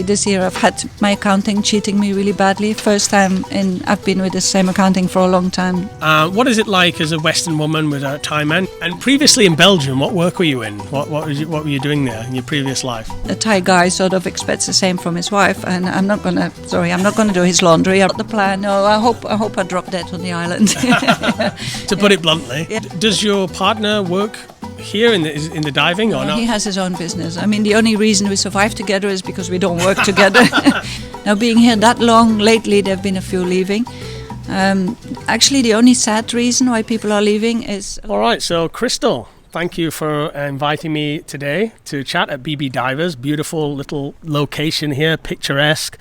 This year I've had my accounting cheating me really badly. First time I've been with the same accounting for a long time. What is it like as a Western woman with a Thai man? And previously in Belgium, what work were you in? What were you doing there in your previous life? A Thai guy sort of expects the same from his wife, and I'm not gonna do his laundry. Not the plan. No, I hope I drop dead on the island. To put it bluntly, yeah. Does your partner work here in the diving or not? He has his own business. I mean, the only reason we survive together is because we don't work together. Now, being here that long, lately there have been a few leaving. Actually, the only sad reason why people are leaving is... All right, so Kristel, thank you for inviting me today to chat at BB Divers. Beautiful little location here, picturesque,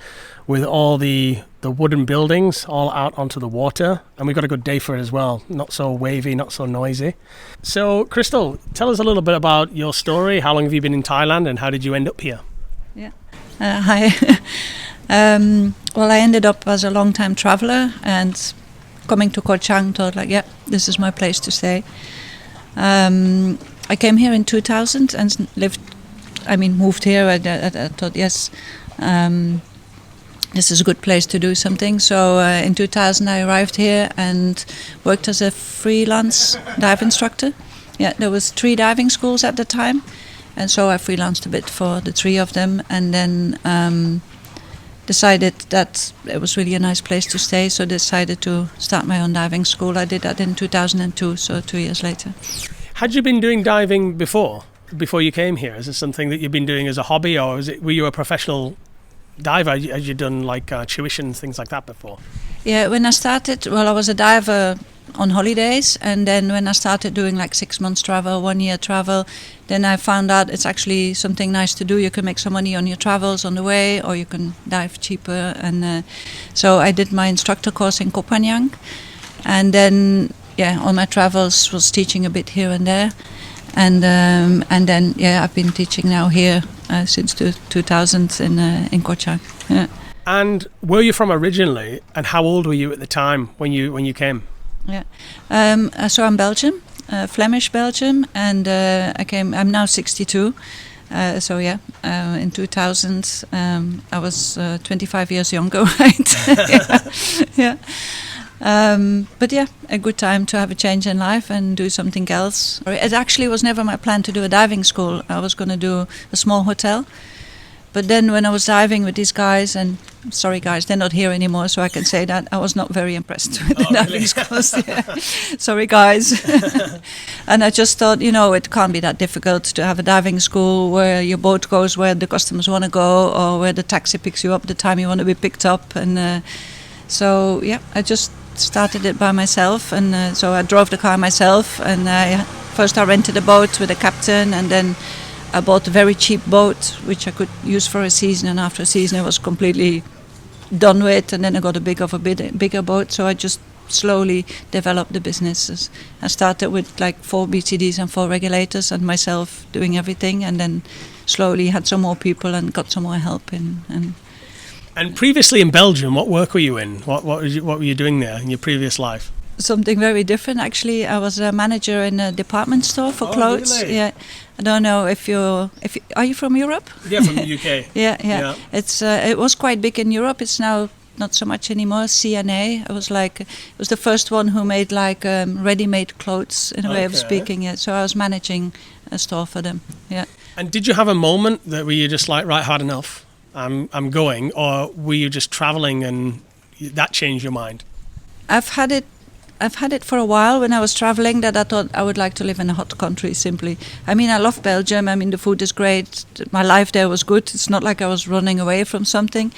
with all the wooden buildings all out onto the water. And we've got a good day for it as well. Not so wavy, not so noisy. So, Kristel, tell us a little bit about your story. How long have you been in Thailand and how did you end up here? Yeah. Hi. Well, I ended up as a long-time traveler and coming to Koh Chang, thought like, yeah, this is my place to stay. I came here in 2000 and moved here. I thought, yes, this is a good place to do something. So in 2000 I arrived here and worked as a freelance dive instructor. Yeah, there was 3 diving schools at the time, and so I freelanced a bit for the 3 of them, and then decided that it was really a nice place to stay, so decided to start my own diving school. I did that in 2002, so 2 years later. Had you been doing diving before you came here? Is it something that you've been doing as a hobby, or were you a professional diver? Had you done like tuition, things like that before? Yeah, when I started, I was a diver on holidays, and then when I started doing like 6 months travel, 1 year travel, then I found out it's actually something nice to do. You can make some money on your travels on the way, or you can dive cheaper. And so I did my instructor course in Koh Phangan, and then on my travels was teaching a bit here and there, and then I've been teaching now here since 2000 in Koh Chang. Yeah. And where are you from originally, and how old were you at the time when you came? Yeah, so I'm Belgium, Flemish Belgium, and I'm now 62. In 2000 I was 25 years younger, right? yeah. But yeah, a good time to have a change in life and do something else. It actually was never my plan to do a diving school. I was going to do a small hotel. But then when I was diving with these guys, and sorry guys, they're not here anymore, so I can say that I was not very impressed with the diving schools. Yeah. Sorry guys. And I just thought, it can't be that difficult to have a diving school where your boat goes where the customers want to go, or where the taxi picks you up the time you want to be picked up. And I just started it by myself, and so I drove the car myself, and first I rented a boat with a captain, and then I bought a very cheap boat which I could use for a season, and after a season I was completely done with, and then I got a bigger boat. So I just slowly developed the businesses. I started with like 4 BCDs and 4 regulators and myself doing everything, and then slowly had some more people and got some more help in. And previously in Belgium, what work were you in? What were you doing there in your previous life? Something very different, actually. I was a manager in a department store for clothes. Really? Yeah, I don't know if are you from Europe? Yeah, from the UK. yeah. It was quite big in Europe. It's now not so much anymore. CNA. It was the first one who made like ready-made clothes, in a way of speaking. Yeah. So I was managing a store for them. Yeah. And did you have a moment that where you just like, right, hard enough, I'm going, or were you just traveling and that changed your mind? I've had it for a while when I was traveling, that I thought I would like to live in a hot country simply. I mean, I love Belgium. I mean, the food is great. My life there was good. It's not like I was running away from something.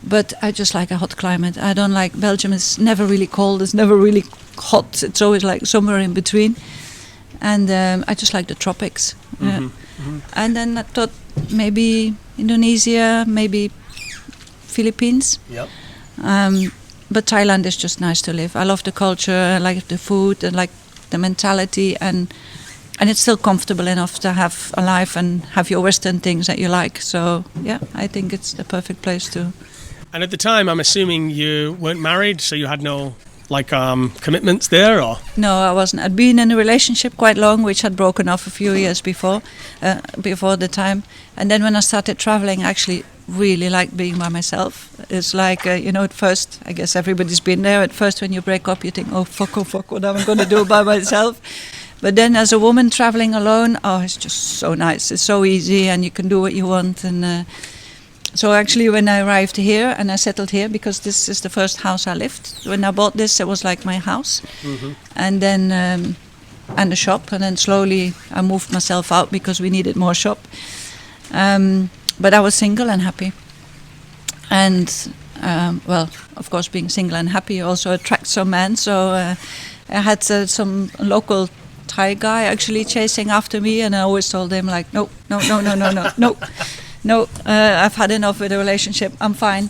But I just like a hot climate. I don't like... Belgium is never really cold. It's never really hot. It's always like somewhere in between. And I just like the tropics. Mm-hmm. Yeah. Mm-hmm. And then I thought maybe Indonesia, maybe Philippines. Yep. But Thailand is just nice to live. I love the culture, I like the food, I like the mentality, and it's still comfortable enough to have a life and have your Western things that you like. So yeah, I think it's the perfect place to. And at the time, I'm assuming you weren't married, so you had no commitments there, or? No, I wasn't. I'd been in a relationship quite long, which had broken off a few years before the time. And then when I started traveling, actually really like being by myself. It's like, at first, I guess everybody's been there. At first, when you break up, you think, oh, fuck, what am I going to do by myself? But then as a woman traveling alone, it's just so nice. It's so easy, and you can do what you want. And so actually, when I arrived here and I settled here, because this is the first house I lived. When I bought this, it was like my house. Mm-hmm. And then, and the shop. And then slowly I moved myself out because we needed more shop. But I was single and happy. And, of course, being single and happy also attracts some men. So I had some local Thai guy actually chasing after me. And I always told him, like, no, I've had enough with the relationship. I'm fine.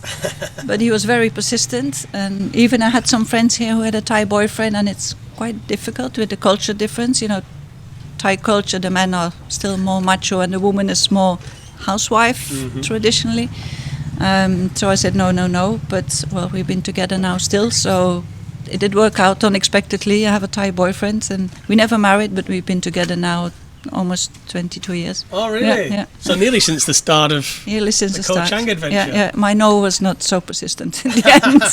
But he was very persistent. And even I had some friends here who had a Thai boyfriend. And it's quite difficult with the culture difference. Thai culture, the men are still more macho and the woman is more housewife, traditionally. So I said no, but we've been together now still, so it did work out unexpectedly. I have a Thai boyfriend and we never married, but we've been together now almost 22 years. Oh, really? Yeah. So nearly since the start of the Koh Chang adventure. Yeah. My no was not so persistent in the end.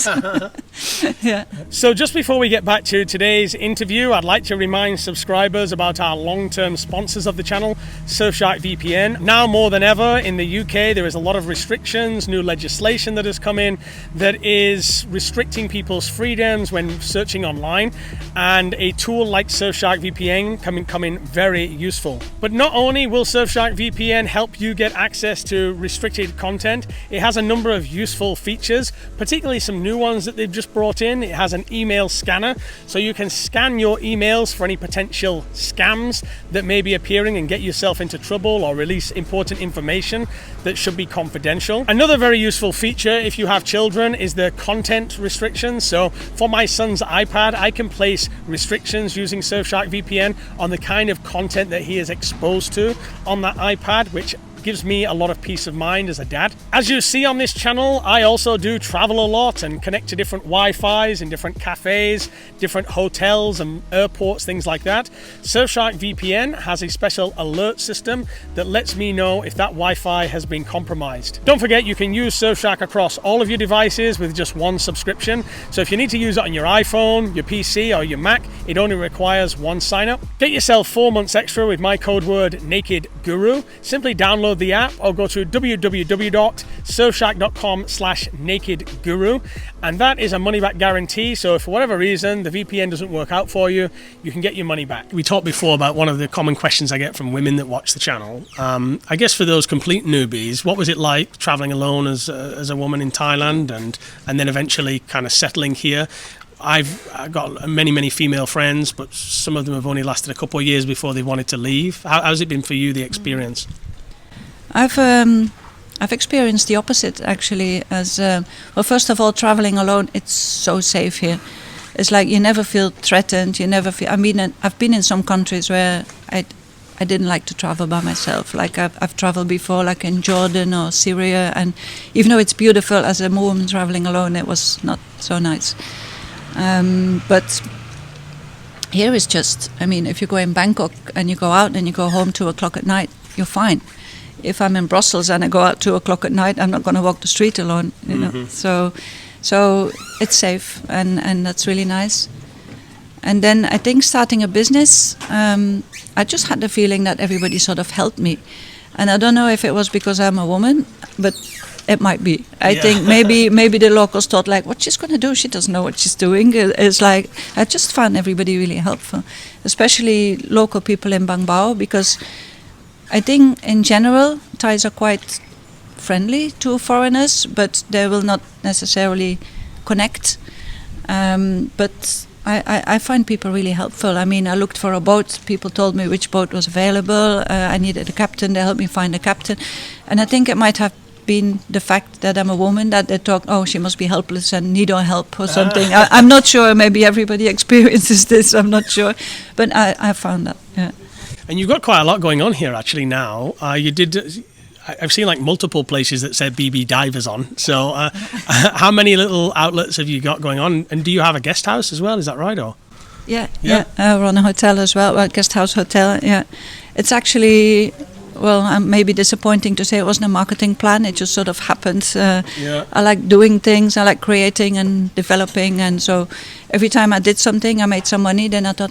Yeah. So just before we get back to today's interview, I'd like to remind subscribers about our long-term sponsors of the channel, Surfshark VPN. Now more than ever in the UK, there is a lot of restrictions, new legislation that has come in that is restricting people's freedoms when searching online, and a tool like Surfshark VPN can come in very useful. But not only will Surfshark VPN help you get access to restricted content, it has a number of useful features, particularly some new ones that they've just brought in. It has an email scanner, so you can scan your emails for any potential scams that may be appearing and get yourself into trouble or release important information that should be confidential. Another very useful feature if you have children is the content restrictions. So for my son's iPad, I can place restrictions using Surfshark VPN on the kind of content that he is exposed to on that iPad, which gives me a lot of peace of mind as a dad. As you see on this channel, I also do travel a lot and connect to different Wi-Fis in different cafes, different hotels and airports, things like that. Surfshark VPN has a special alert system that lets me know if that Wi-Fi has been compromised. Don't forget, you can use Surfshark across all of your devices with just one subscription. So if you need to use it on your iPhone, your PC or your Mac, it only requires one sign up. Get yourself 4 months extra with my code word NakedGuru. Simply download the app or go to www.surfshark.com/nakedguru, and that is a money back guarantee. So if for whatever reason the VPN doesn't work out for you, you can get your money back. We talked before about one of the common questions I get from women that watch the channel. I guess for those complete newbies, what was it like traveling alone as a woman in Thailand and then eventually kind of settling here? I've got many female friends, but some of them have only lasted a couple of years before they wanted to leave. How's it been for you, the experience? I've experienced the opposite actually. First of all, traveling alone, it's so safe here. It's like you never feel threatened. You never feel. I've been in some countries where I didn't like to travel by myself. Like I've traveled before, like in Jordan or Syria, and even though it's beautiful, as a woman traveling alone, it was not so nice. But here is just. If you go in Bangkok and you go out and you go home 2 o'clock at night, you're fine. If I'm in Brussels and I go out 2 o'clock at night, I'm not going to walk the street alone, you know. So it's safe, and that's really nice. And then I think starting a business, I just had the feeling that everybody sort of helped me. And I don't know if it was because I'm a woman, but it might be. I think maybe the locals thought, like, what's she's going to do? She doesn't know what she's doing. It's like, I just found everybody really helpful, especially local people in Bang Bao, because I think in general, Thais are quite friendly to foreigners, but they will not necessarily connect. But I find people really helpful. I looked for a boat. People told me which boat was available. I needed a captain. They helped me find a captain. And I think it might have been the fact that I'm a woman that they thought, oh, she must be helpless and need our help or something. I'm not sure. Maybe everybody experiences this. I'm not sure. But I found that, yeah. And you've got quite a lot going on here actually now. I've seen like multiple places that said BB Divers on. So how many little outlets have you got going on? And do you have a guest house as well? Is that right? Or Yeah. I run a hotel as well, a guest house hotel, yeah. It's actually well, maybe disappointing to say it wasn't a marketing plan. It just sort of happened. Yeah. I like doing things. I like creating and developing. And so every time I did something, I made some money. Then I thought,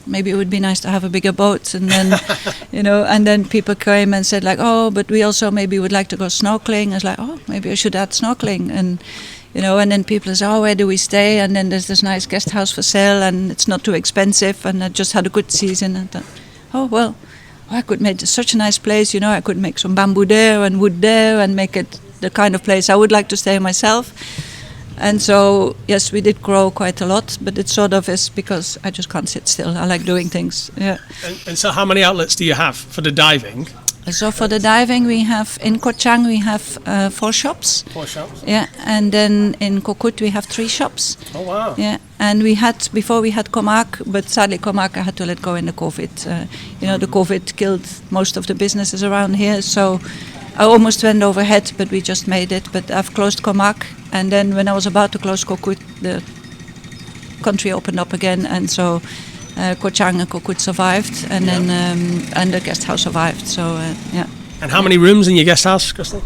maybe it would be nice to have a bigger boat. And then, and then people came and said like, oh, but we also maybe would like to go snorkeling. I was like, oh, maybe I should add snorkeling. And and then people say, oh, where do we stay? And then there's this nice guest house for sale, and it's not too expensive. And I just had a good season. And thought, oh, well, I could make such a nice place. I could make some bamboo there and wood there and make it the kind of place I would like to stay myself. And so, yes, we did grow quite a lot, but it sort of is because I just can't sit still. I like doing things. Yeah. And so how many outlets do you have for the diving? So for the diving, we have in Koh Chang we have 4 shops. 4 shops? Yeah, and then in Koh Kout we have 3 shops. Oh wow! Yeah, and before we had Koh Mak, but sadly Koh Mak I had to let go in the COVID. The COVID killed most of the businesses around here, so I almost went overhead, but we just made it. But I've closed Koh Mak, and then when I was about to close Koh Kout, the country opened up again, and so. Koh Chang and Koh Kout survived, and then and the guest house survived. So yeah. And how many rooms in your guest house, Kristel?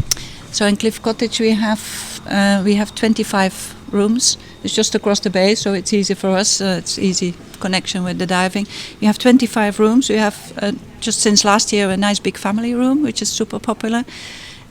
So in Cliff Cottage we have 25 rooms. It's just across the bay, so it's easy for us. It's easy connection with the diving. We have 25 rooms. We have just since last year a nice big family room, which is super popular.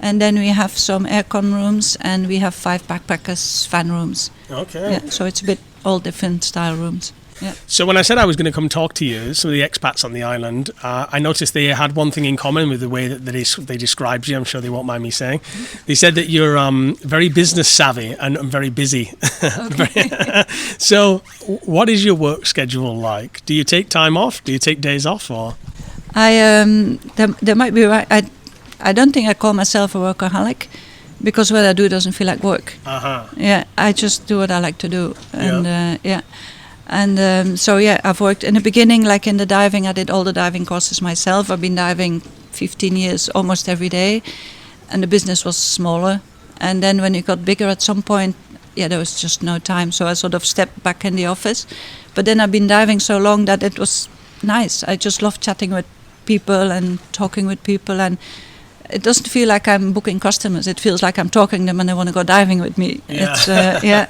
And then we have some aircon rooms, and we have 5 backpackers fan rooms. Okay. Yeah, so it's a bit all different style rooms. Yeah. So when I said I was going to come talk to you, some of the expats on the island, I noticed they had one thing in common with the way that they described you. I'm sure they won't mind me saying. They said that you're very business savvy and very busy. Okay. So what is your work schedule like? Do you take time off? Do you take days off? Or there might be right. I don't think I call myself a workaholic, because what I do doesn't feel like work. Yeah, I just do what I like to do, and yeah. And so yeah, I've worked in the beginning, like in the diving, I did all the diving courses myself. I've been diving 15 years almost every day, and the business was smaller. And then when it got bigger at some point, there was just no time, so I sort of stepped back in the office. But then I've been diving so long that it was nice. I just love chatting with people and talking with people, and it doesn't feel like I'm booking customers. It feels like I'm talking to them and they want to go diving with me. Yeah.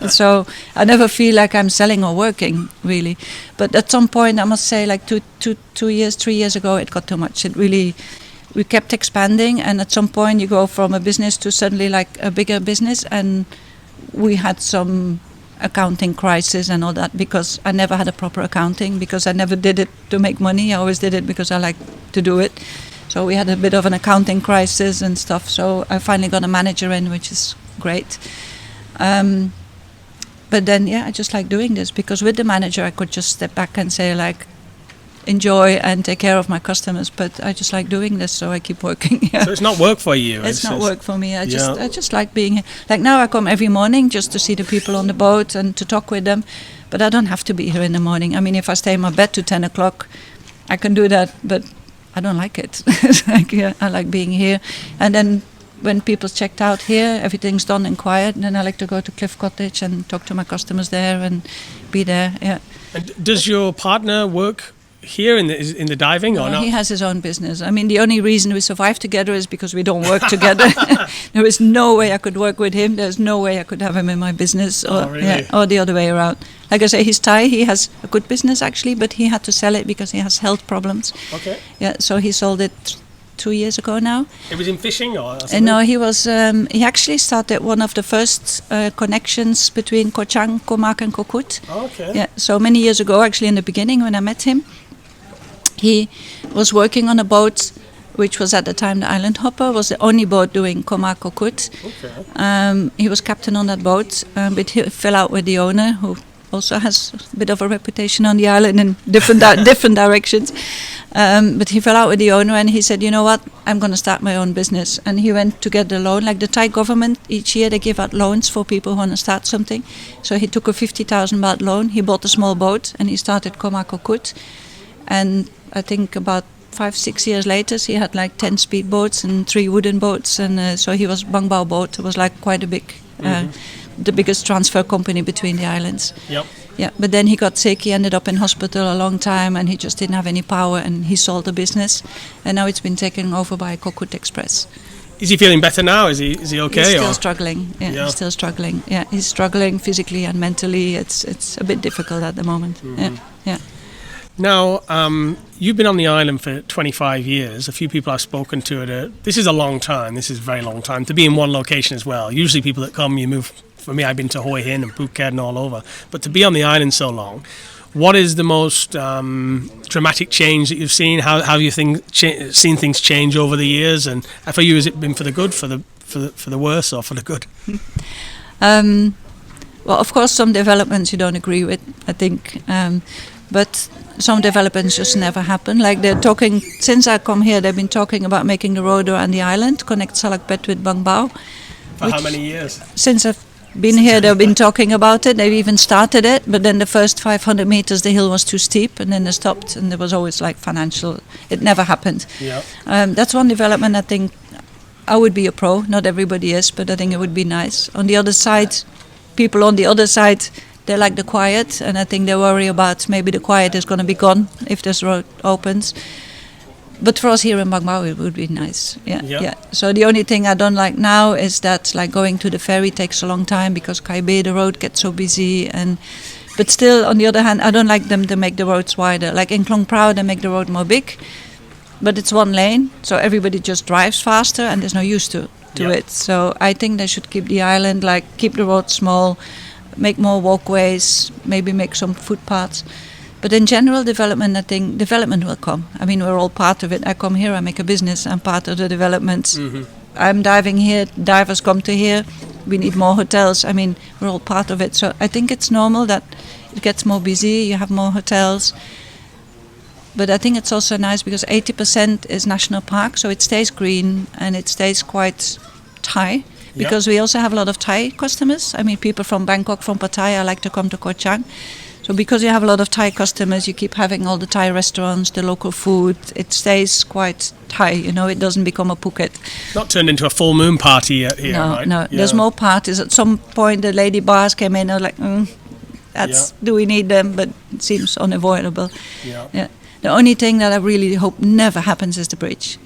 It's So I never feel like I'm selling or working, really. But at some point, I must say, like 3 years ago, it got too much. We kept expanding, and at some point you go from a business to suddenly like a bigger business, and we had some accounting crisis and all that, because I never had a proper accounting, because I never did it to make money. I always did it because I like to do it. So we had a bit of an accounting crisis and stuff. So I finally got a manager in, which is great. But then, I just like doing this, because with the manager I could just step back and say like, enjoy and take care of my customers. But I just like doing this, so I keep working. So it's not work for you. It's not work for me. I just like being here. Like now I come every morning just to see the people on the boat and to talk with them. But I don't have to be here in the morning. I mean, if I stay in my bed to 10 o'clock, I can do that. But I don't like it. I like being here. And then when people's checked out here, everything's done and quiet. And then I like to go to Cliff Cottage and talk to my customers there and be there. Yeah. And does your partner work here in the diving, or not? He has his own business. I mean, the only reason we survive together is because we don't work together. There is no way I could work with him. There's no way I could have him in my business, or really? Or the other way around. Like I say, he's Thai. He has a good business actually, but he had to sell it because he has health problems. Okay. Yeah, so he sold it 2 years ago now. It was in fishing, or something? No, he was. He actually started one of the first connections between Koh Chang, Koh Mak, and Koh Kout. Okay. Yeah, so many years ago, actually, in the beginning when I met him. He was working on a boat, which was at the time the Island Hopper, was the only boat doing Koh Mak, Koh Kout. Okay. He was captain on that boat, but he fell out with the owner, who also has a bit of a reputation on the island in different directions. But he fell out with the owner, and he said, you know what, I'm going to start my own business. And he went to get the loan. Like the Thai government, each year they give out loans for people who want to start something. So he took a 50,000 baht loan. He bought a small boat, and he started Koh Mak, Koh Kout. And I think about 5-6 years later, he had like 10 speedboats and 3 wooden boats, and so he was Bang Bao boat. It was like quite a big the biggest transfer company between the islands. Yep. Yeah, but then he got sick. He ended up in hospital a long time, and he just didn't have any power, and he sold the business, and now it's been taken over by Kokut Express. Is he feeling better now? Is he okay? He's still struggling. Yeah, he's still struggling. Yeah, he's struggling physically and mentally. It's a bit difficult at the moment. Yeah. Now, you've been on the island for 25 years. A few people I've spoken to, this is a long time. This is a very long time to be in one location as well. Usually people that come, you move. For me, I've been to Hoi Hin and Phuket and all over. But to be on the island so long, what is the most dramatic change that you've seen? How have you seen things change over the years? And for you, has it been for the good, for the worse, or for the good? Well, of course, some developments you don't agree with, I think. But some developments just never happen. Like they're talking, since I come here, they've been talking about making the road around the island, connect Salakpet with Bang Bao. For how many years? Since I've been here, they've been talking about it. They've even started it, but then the first 500 meters, the hill was too steep, and then they stopped, and there was always like financial. It never happened. Yeah. That's one development I think I would be a pro. Not everybody is, but I think it would be nice. On the other side, people on the other side, they like the quiet, and I think they worry about maybe the quiet is going to be gone if this road opens. But for us here in Bang Bao, it would be nice. Yeah. So the only thing I don't like now is that like going to the ferry takes a long time because Kai Be, the road gets so busy. But still, on the other hand, I don't like them to make the roads wider. Like in Klong Prao, they make the road more big, but it's one lane, so everybody just drives faster, and there's no use to it. So I think they should keep the island, like keep the road small, make more walkways, maybe make some footpaths. But in general development, I think development will come. I mean, we're all part of it. I come here, I make a business, I'm part of the development. Mm-hmm. I'm diving here, divers come to here, we need more hotels. I mean, we're all part of it. So I think it's normal that it gets more busy, you have more hotels. But I think it's also nice because 80% is national park, so it stays green and it stays quite Thai. Because we also have a lot of Thai customers. I mean, people from Bangkok, from Pattaya like to come to Koh Chang. So because you have a lot of Thai customers, you keep having all the Thai restaurants, the local food. It stays quite Thai, it doesn't become a Phuket. Not turned into a full moon party yet here, right? No, there's more parties. At some point, the lady bars came in and were like, do we need them? But it seems unavoidable. Yeah. The only thing that I really hope never happens is the bridge.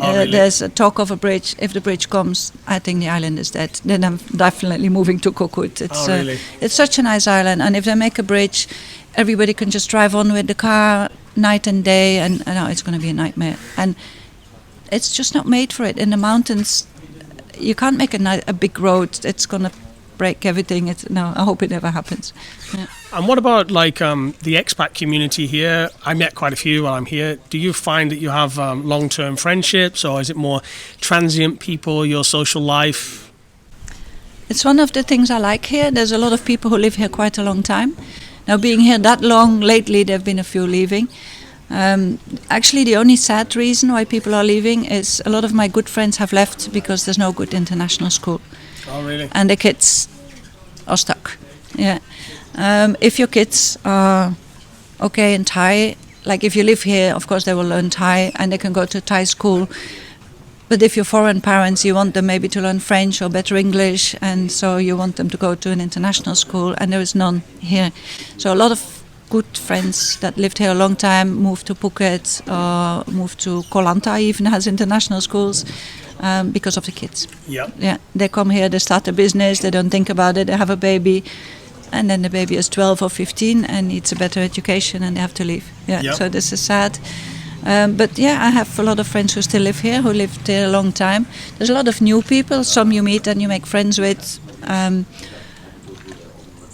Really? There's a talk of a bridge. If the bridge comes, I think the island is dead. Then I'm definitely moving to Kokut. Really? It's such a nice island, and if they make a bridge, everybody can just drive on with the car night and day, and it's going to be a nightmare. And it's just not made for it. In the mountains, you can't make a big road. It's going to break everything. I hope it never happens. Yeah. And what about the expat community here? I met quite a few while I'm here. Do you find that you have long-term friendships, or is it more transient people, your social life? It's one of the things I like here. There's a lot of people who live here quite a long time. Now, being here that long, lately there have been a few leaving. Actually, the only sad reason why people are leaving is a lot of my good friends have left because there's no good international school. Oh, really? And the kids are stuck. Yeah. If your kids are okay in Thai, like if you live here, of course they will learn Thai and they can go to Thai school. But if you're foreign parents, you want them maybe to learn French or better English, and so you want them to go to an international school, and there is none here. So a lot of good friends that lived here a long time moved to Phuket or moved to Koh Lanta, even has international schools. Because of the kids. Yeah, they come here, they start a business, they don't think about it, they have a baby, and then the baby is 12 or 15 and needs a better education and they have to leave. So this is sad. But I have a lot of friends who still live here, who lived here a long time. There's a lot of new people, some you meet and you make friends with. And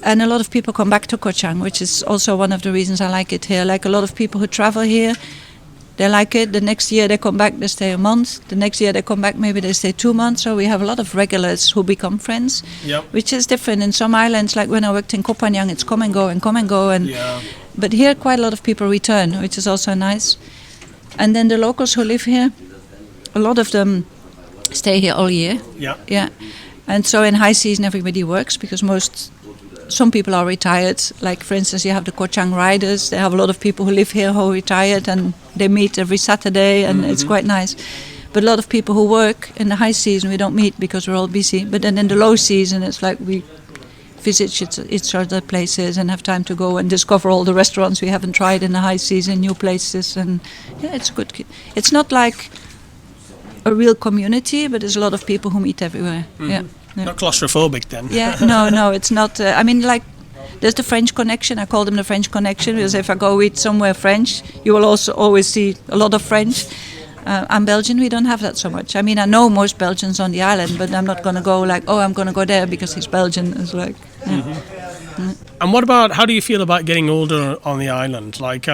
a lot of people come back to Koh Chang, which is also one of the reasons I like it here. Like a lot of people who travel here, they like it. The next year they come back, they stay a month. The next year they come back, maybe they stay 2 months. So we have a lot of regulars who become friends, which is different. In some islands, like when I worked in Koh Phangan, it's come and go. But here quite a lot of people return, which is also nice. And then the locals who live here, a lot of them stay here all year. Yeah. And so in high season everybody works because some people are retired. Like for instance, you have the Koh Chang riders. They have a lot of people who live here who are retired and they meet every Saturday and it's quite nice. But a lot of people who work in the high season we don't meet because we're all busy. But then in the low season it's like we visit each other places and have time to go and discover all the restaurants we haven't tried in the high season, new places, and yeah, it's good. It's not like a real community, but there's a lot of people who meet everywhere. Yeah. Not claustrophobic then. Yeah, no, it's not. I mean, like, there's the French connection. I call them the French connection because if I go eat somewhere French, you will also always see a lot of French. I'm Belgian, we don't have that so much. I mean, I know most Belgians on the island, but I'm not going to go like, I'm going to go there because he's Belgian. It's like, And what about, how do you feel about getting older on the island? Like,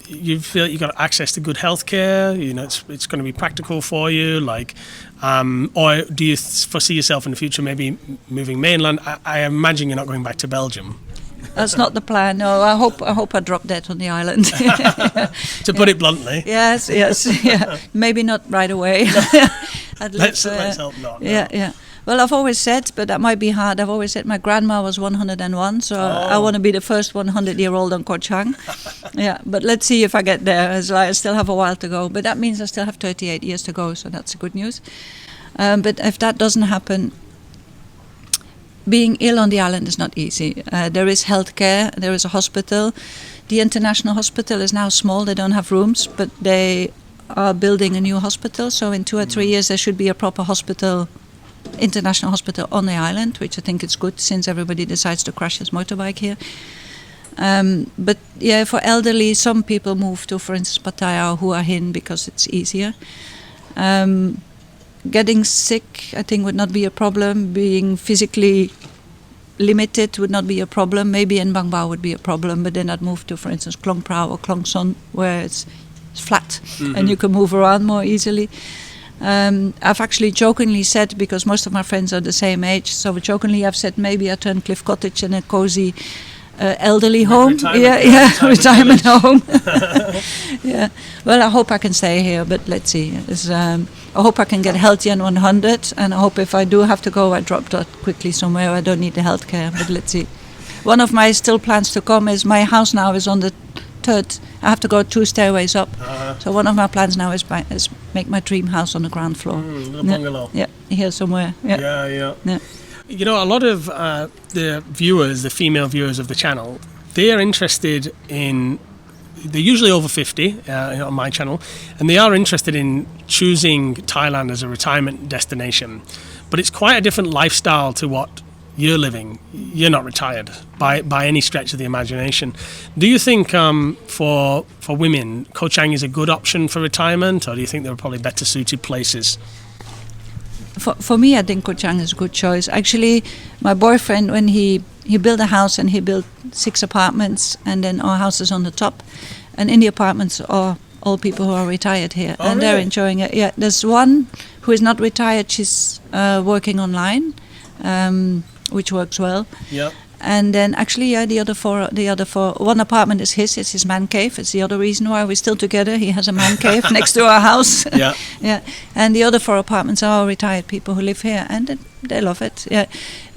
you feel you got access to good healthcare, you know, it's going to be practical for you, like, or do you foresee yourself in the future maybe moving mainland? I imagine you're not going back to Belgium. That's not the plan. No, I hope I drop dead on the island. To put it bluntly. Yes, yeah. Maybe not right away. Let's hope not. No. Yeah. Well, I've always said, but that might be hard. I've always said my grandma was 101, so I want to be the first 100-year-old on Koh Chang. Yeah, but let's see if I get there. I still have a while to go, but that means I still have 38 years to go, so that's good news. But if that doesn't happen, being ill on the island is not easy. There is healthcare, there is a hospital. The international hospital is now small, they don't have rooms, but they are building a new hospital, so in 2 or 3 years there should be a proper hospital, international hospital on the island, which I think is good since everybody decides to crash his motorbike here. But yeah, for elderly, some people move to, for instance, Pattaya or Hua Hin because it's easier. Getting sick, I think, would not be a problem. Being physically limited would not be a problem. Maybe in Bang Bao would be a problem, but then I'd move to, for instance, Klong Prao or Klong Son, where it's flat and you can move around more easily. I've actually jokingly said, because most of my friends are the same age, so jokingly I've said maybe I turn Cliff Cottage in a cozy elderly home. Retirement home. Yeah. Well, I hope I can stay here, but let's see. I hope I can get healthy on 100, and I hope if I do have to go, I drop that quickly somewhere. I don't need the healthcare, but let's see. One of my still plans to come is my house now is on the third. I have to go 2 stairways up. So one of my plans now is make my dream house on the ground floor. Little bungalow. Yeah, here somewhere. Yeah. You know, a lot of the viewers, the female viewers of the channel, they are interested in, they're usually over 50 on my channel, and they are interested in choosing Thailand as a retirement destination. But it's quite a different lifestyle to what you're living. You're not retired by any stretch of the imagination. Do you think for women, Koh Chang is a good option for retirement, or do you think there are probably better suited places? For me, I think Koh Chang is a good choice. Actually, my boyfriend, when he built a house and he built 6 apartments, and then our house is on the top, and in the apartments are all people who are retired here, and they're enjoying it. Yeah, there's one who is not retired. She's working online, which works well. Yeah. And then actually, the other four, one apartment is it's his man cave. It's the other reason why we're still together. He has a man cave next to our house. Yeah. Yeah. And the other 4 apartments are all retired people who live here, and they love it. Yeah.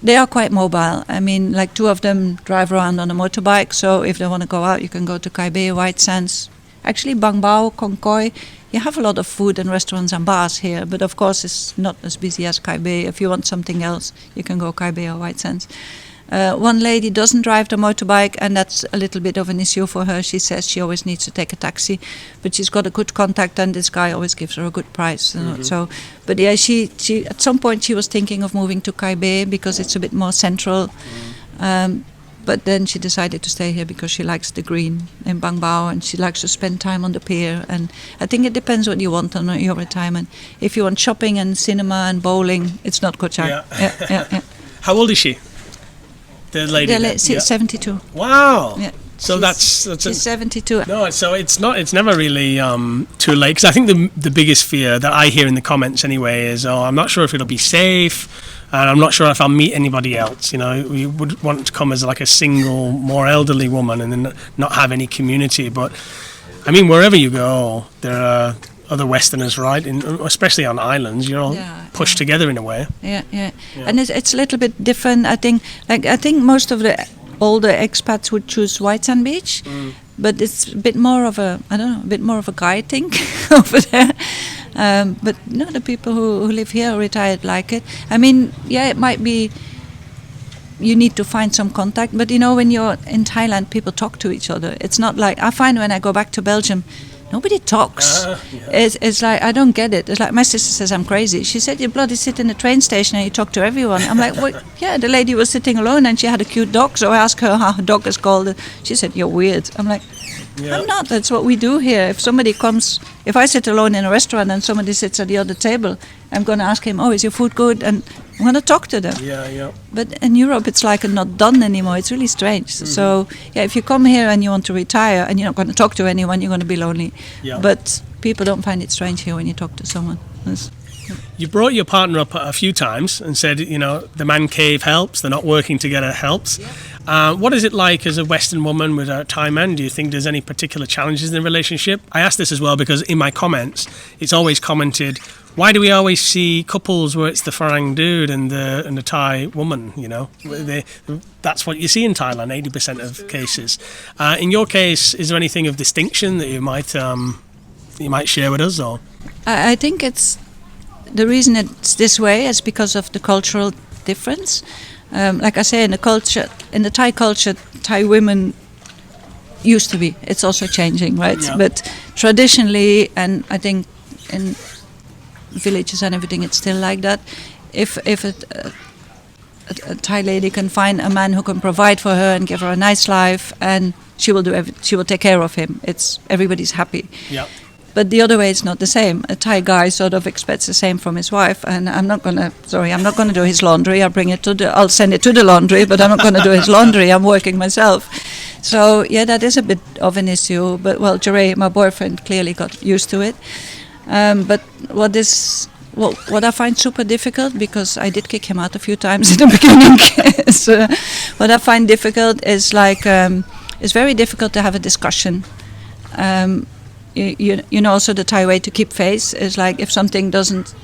They are quite mobile. I mean, like 2 of them drive around on a motorbike, so if they want to go out, you can go to Kai Bay, White Sands. Actually, Bang Bao, Kong Koi, you have a lot of food and restaurants and bars here, but of course it's not as busy as Kai Bay. If you want something else, you can go Kai Bay or White Sands. One lady doesn't drive the motorbike, and that's a little bit of an issue for her. She says she always needs to take a taxi, but she's got a good contact, and this guy always gives her a good price. So, but yeah, she at some point she was thinking of moving to Kai Bay because it's a bit more central. But then she decided to stay here because she likes the green in Bang Bao, and she likes to spend time on the pier. And I think it depends what you want on your retirement. If you want shopping and cinema and bowling, it's not Koh Chang. Yeah. How old is she? The lady. 72. Wow. Yeah. So she's 72. No, so it's never really too late, because I think the biggest fear that I hear in the comments anyway is, I'm not sure if it'll be safe, and I'm not sure if I'll meet anybody else. You know, we would want to come as like a single, more elderly woman and then not have any community. But I mean, wherever you go, there are other Westerners, right? Especially on islands, you're all pushed together in a way. Yeah. And it's a little bit different. I think most of the older expats would choose White Sand Beach, but it's a bit more of a guy thing over there. But no, the people who live here are retired like it. I mean, yeah, it might be you need to find some contact. But you know, when you're in Thailand, people talk to each other. It's not like, I find when I go back to Belgium, nobody talks. It's like, I don't get it. It's like my sister says I'm crazy. She said, you bloody sit in the train station and you talk to everyone. I'm like, well, yeah, the lady was sitting alone and she had a cute dog. So I asked her how her dog is called. She said, you're weird. I'm like, I'm not. That's what we do here. If somebody comes, if I sit alone in a restaurant and somebody sits at the other table, I'm going to ask him, oh, is your food good? And I'm going to talk to them. But in Europe, it's like not done anymore. It's really strange. So, yeah, if you come here and you want to retire and you're not going to talk to anyone, you're going to be lonely. But people don't find it strange here when you talk to someone. You brought your partner up a few times and said, you know, the man cave helps, they're not working together helps. What is it like as a Western woman with a Thai man? Do you think there's any particular challenges in the relationship? I ask this as well because in my comments, it's always commented, why do we always see couples where it's the Farang dude and the Thai woman, you know? That's what you see in Thailand, 80% of cases. In your case, is there anything of distinction that you might share with us? Or I think it's the reason it's this way is because of the cultural difference. Like I say, in the Thai culture, Thai women used to be. It's also changing, right? But traditionally, and I think in villages and everything, it's still like that. If a Thai lady can find a man who can provide for her and give her a nice life, and she will take care of him. Everybody's happy. But the other way, it's not the same. A Thai guy sort of expects the same from his wife, and I'm not gonna do his laundry. I'll send it to the laundry, but I'm not gonna do his laundry. I'm working myself. So yeah, that is a bit of an issue. But well, Jure, my boyfriend, clearly got used to it. But what I find super difficult, because I did kick him out a few times in the beginning, so what I find difficult is it's very difficult to have a discussion. You know, also the Thai way to keep face is like, if something doesn't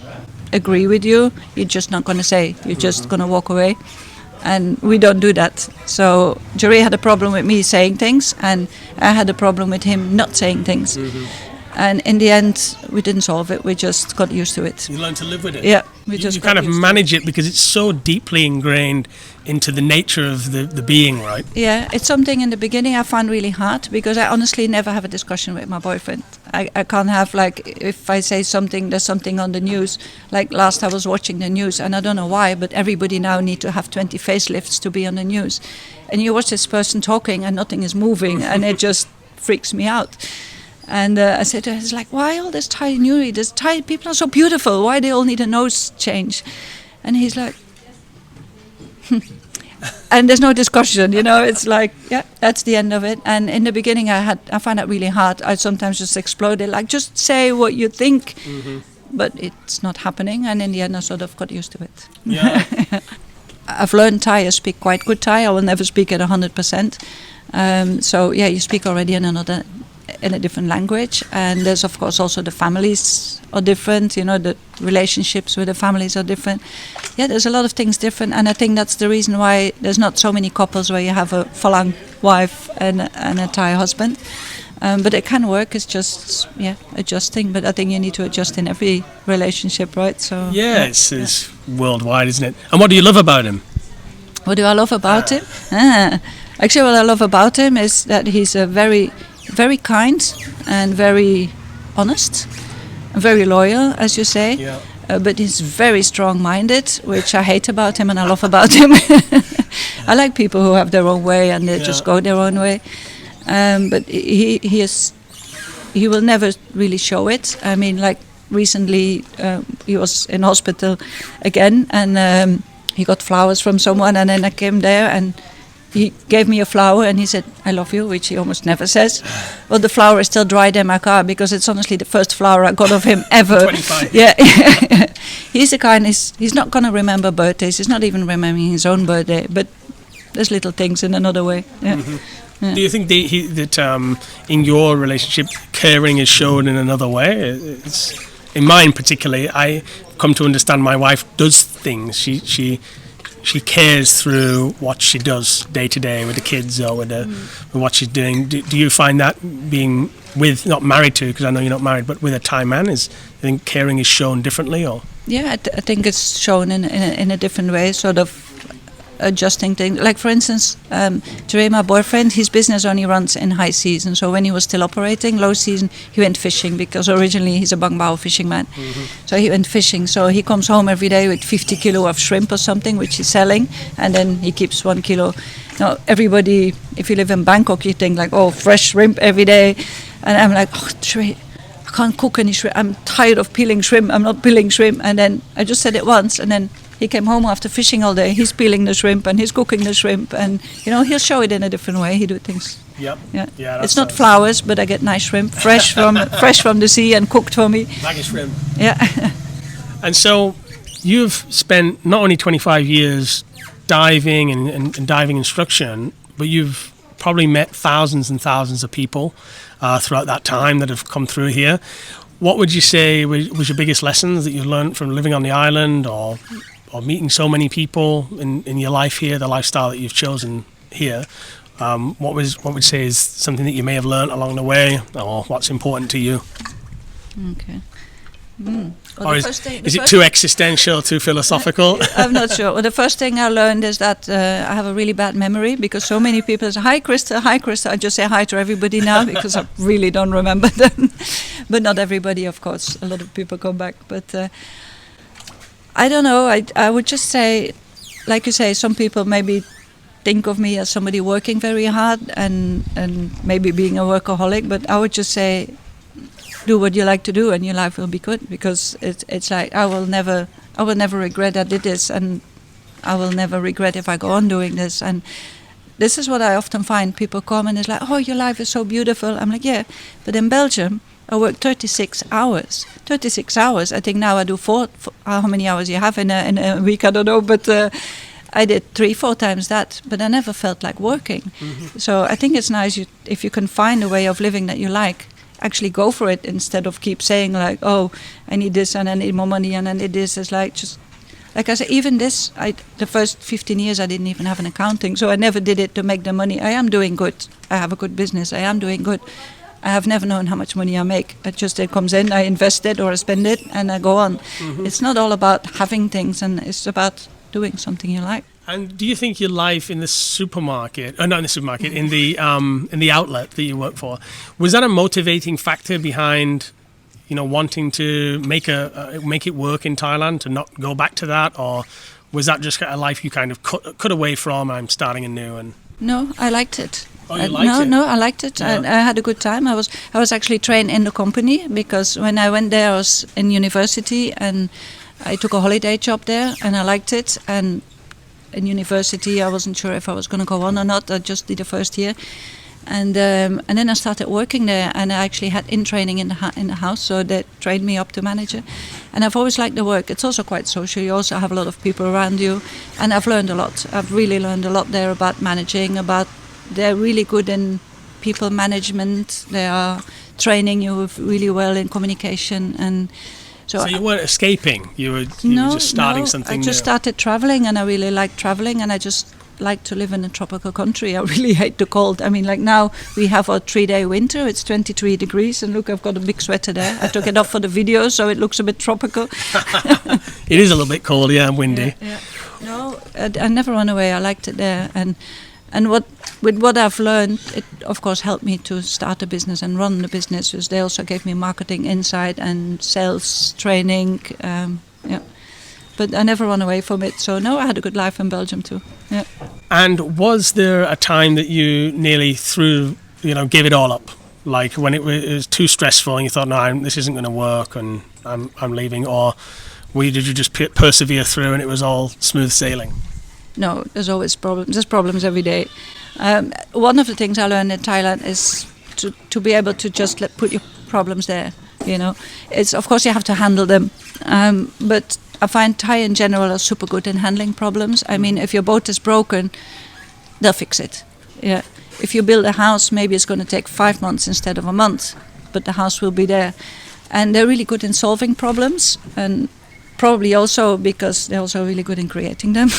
agree with you, you're just not going to say. You're just going to walk away. And we don't do that. So Jure had a problem with me saying things, and I had a problem with him not saying things. And in the end, we didn't solve it. We just got used to it. You learn to live with it. Yeah. You kind of manage it because it's so deeply ingrained into the nature of the being, right? Yeah, it's something in the beginning I found really hard, because I honestly never have a discussion with my boyfriend. I can't have, like, if I say something, there's something on the news. Like last I was watching the news, and I don't know why, but everybody now need to have 20 facelifts to be on the news. And you watch this person talking and nothing is moving, and it just freaks me out. And I said to her, it's like, why all this Thai newry? This Thai people are so beautiful. Why they all need a nose change? And he's like, and there's no discussion, you know. It's like, yeah, that's the end of it. And in the beginning, I found that really hard. I sometimes just exploded, like, just say what you think, but it's not happening. And in the end, I sort of got used to it. Yeah. I've learned Thai. I speak quite good Thai. I will never speak it 100%. So yeah, you speak already in a different language, and there's of course also the families are different, you know, the relationships with the families are different. Yeah, there's a lot of things different, and I think that's the reason why there's not so many couples where you have a Falang wife and a Thai husband. But it can work. It's just adjusting. But I think you need to adjust in every relationship, right? So it's worldwide, isn't it? And what do you love about him? What do I love about him? Actually, what I love about him is that he's a very, very kind and very honest, and very loyal, as you say. Yeah. But he's very strong-minded, which I hate about him and I love about him. I like people who have their own way and they just go their own way. But he will never really show it. I mean, like recently he was in hospital again, and he got flowers from someone, and then I came there and he gave me a flower and he said, I love you, which he almost never says. Well, the flower is still dried in my car because it's honestly the first flower I got of him ever. 25. Yeah. He's the kind, he's not going to remember birthdays. He's not even remembering his own birthday, but there's little things in another way. Yeah. Mm-hmm. Yeah. Do you think that in your relationship, caring is shown in another way? In mine particularly, I come to understand my wife does things. She cares through what she does day to day with the kids or with what she's doing. Do you find that being with, not married to, because I know you're not married, but with a Thai man, I think caring is shown differently? Or yeah, I think it's shown in a different way. Sort of, adjusting things. Like for instance, Ture, my boyfriend, his business only runs in high season. So when he was still operating, low season, he went fishing because originally he's a Bangbao fishing man. So he went fishing. So he comes home every day with 50 kilo of shrimp or something, which he's selling, and then he keeps 1 kilo. Now everybody, if you live in Bangkok, you think like, oh, fresh shrimp every day, and I'm like, oh, Ture, I can't cook any shrimp. I'm tired of peeling shrimp. I'm not peeling shrimp. And then I just said it once, and then he came home after fishing all day. He's peeling the shrimp and he's cooking the shrimp, and he'll show it in a different way. He do things. Yep. Yeah. It's not flowers, but I get nice shrimp, fresh from the sea and cooked for me. Like a shrimp. Yeah. And so you've spent not only 25 years diving and diving instruction, but you've probably met thousands and thousands of people throughout that time that have come through here. What would you say was your biggest lessons that you learned from living on the island, or meeting so many people in your life here, the lifestyle that you've chosen here? What would you say is something that you may have learned along the way, or what's important to you? Okay. Well, or is it too existential, too philosophical? I'm not sure. Well, the first thing I learned is that I have a really bad memory, because so many people say, hi Kristel, hi Kristel. I just say hi to everybody now because I really don't remember them. But not everybody, of course. A lot of people come back. But I don't know. I would just say, like you say, some people maybe think of me as somebody working very hard and maybe being a workaholic. But I would just say, do what you like to do and your life will be good, because it's like I will never regret I did this, and I will never regret if I go on doing this. And this is what I often find. People come and it's like, oh, your life is so beautiful. I'm like, yeah, but in Belgium I work 36 hours. 36 hours. I think now I do how many hours you have in a week, I don't know, but I did 3-4 times that, but I never felt like working. So I think it's nice if you can find a way of living that you like, actually go for it, instead of keep saying like, oh, I need this and I need more money and I need this. It's like, just like I said, even this, the first 15 years I didn't even have an accounting, so I never did it to make the money. I am doing good. I have a good business. I am doing good. I have never known how much money I make. It comes in, I invest it or I spend it, and I go on. It's not all about having things, and it's about doing something you like. And do you think your life in the supermarket, not in the supermarket, in the outlet that you work for, was that a motivating factor behind, wanting to make it work in Thailand, to not go back to that, or was that just a life you kind of cut away from? I'm starting anew. And no, I liked it. Oh, you liked it? No, I liked it. Yeah. I had a good time. I was actually trained in the company, because when I went there, I was in university and I took a holiday job there, and I liked it. And in university, I wasn't sure if I was going to go on or not. I just did the first year, and then I started working there, and I actually had in-training in the house, so they trained me up to manager. And I've always liked the work. It's also quite social. You also have a lot of people around you, and I've learned a lot. I've really learned a lot there about managing. They're really good in people management. They are training you really well in communication, and so you weren't escaping. You were just starting something new. I just started traveling, and I really like traveling, and I just like to live in a tropical country. I really hate the cold. I mean, like now we have a 3-day winter. It's 23 degrees, and look, I've got a big sweater there. I took it off for the video, so it looks a bit tropical. It is a little bit cold, yeah, and windy. Yeah. No, I never run away. I liked it there, and with what I've learned, it of course helped me to start a business and run the business. Because they also gave me marketing insight and sales training. But I never run away from it. So no, I had a good life in Belgium too. Yeah. And was there a time that you nearly gave it all up? Like when it was too stressful and you thought, no, this isn't going to work and I'm leaving? Or did you just persevere through and it was all smooth sailing? No, there's always problems. There's problems every day. One of the things I learned in Thailand is to be able to just put your problems there. It's of course you have to handle them, but I find Thai in general are super good in handling problems. I mean, if your boat is broken, they'll fix it. Yeah. If you build a house, maybe it's going to take 5 months instead of a month, but the house will be there. And they're really good in solving problems, and probably also because they're also really good in creating them,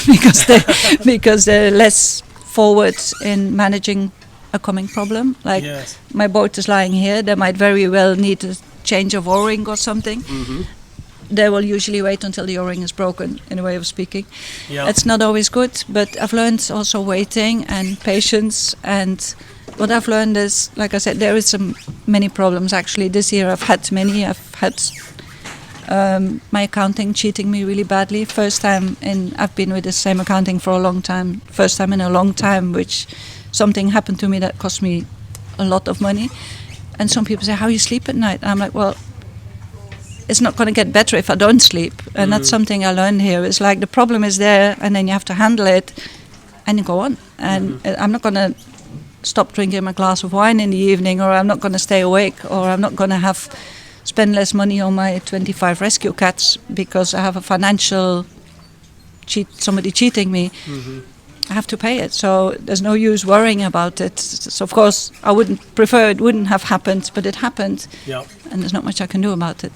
because they're less forward in managing a coming problem. Like yes. My boat is lying here, they might very well need a change of o-ring or something. they will usually wait until the O-ring is broken, in a way of speaking. Yeah. It's not always good, but I've learned also waiting and patience. And what I've learned is, like I said, there is many problems actually. This year I've had many. I've had my accounting cheating me really badly. I've been with the same accounting for a long time. First time in a long time, which something happened to me that cost me a lot of money. And some people say, how you sleep at night? I'm like, well, it's not going to get better if I don't sleep. And that's something I learned here. It's like the problem is there, and then you have to handle it and you go on. And I'm not going to stop drinking my glass of wine in the evening, or I'm not going to stay awake, or I'm not going to spend less money on my 25 rescue cats because I have a financial somebody cheating me. I have to pay it, so there's no use worrying about it. So of course I wouldn't prefer it wouldn't have happened, but it happened. Yeah. And there's not much I can do about it.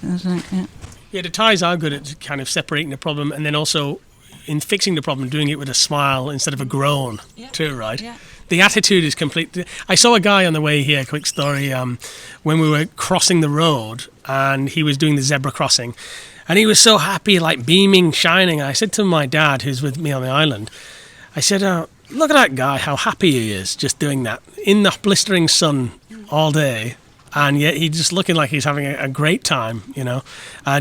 Yeah, the Thais are good at kind of separating the problem, and then also in fixing the problem, doing it with a smile instead of a groan too, right? Yeah. The attitude is complete. I saw a guy on the way here, quick story, when we were crossing the road, and he was doing the zebra crossing, and he was so happy, like beaming, shining. I said to my dad, who's with me on the island, I said, look at that guy, how happy he is just doing that in the blistering sun all day. And yet he's just looking like he's having a great time,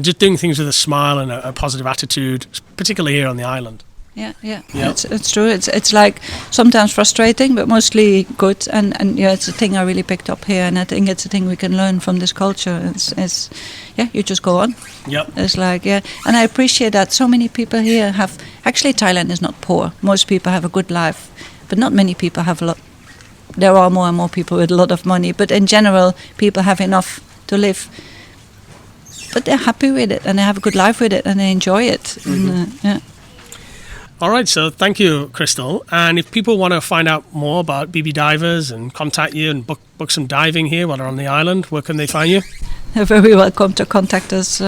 just doing things with a smile and a positive attitude, particularly here on the island. Yeah. It's true. It's like sometimes frustrating, but mostly good. And it's a thing I really picked up here, and I think it's a thing we can learn from this culture. It's you just go on. Yep. It's like and I appreciate that so many people here have. Actually, Thailand is not poor. Most people have a good life, but not many people have a lot. There are more and more people with a lot of money, but in general, people have enough to live. But they're happy with it, and they have a good life with it, and they enjoy it. And, All right, so thank you, Kristel. And if people want to find out more about BB Divers and contact you and book some diving here while they're on the island, where can they find you? They're very welcome to contact us.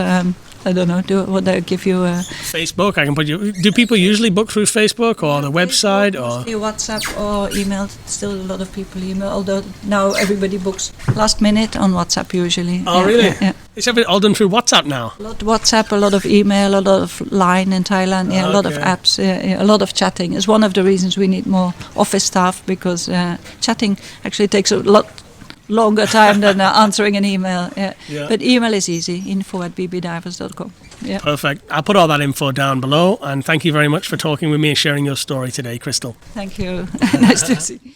I don't know, would I give you a... Facebook, I can put you... Do people usually book through Facebook or the website? Or WhatsApp or email. Still a lot of people email, although now everybody books last minute on WhatsApp usually. Oh, really? Yeah. It's all done through WhatsApp now? A lot of WhatsApp, a lot of email, a lot of line in Thailand, a lot of apps, a lot of chatting. It's one of the reasons we need more office staff, because chatting actually takes a lot longer time than answering an email. But email is easy, info@bbdivers.com. Perfect. I'll put all that info down below, and thank you very much for talking with me and sharing your story today, Kristel. Thank you. Nice to see you.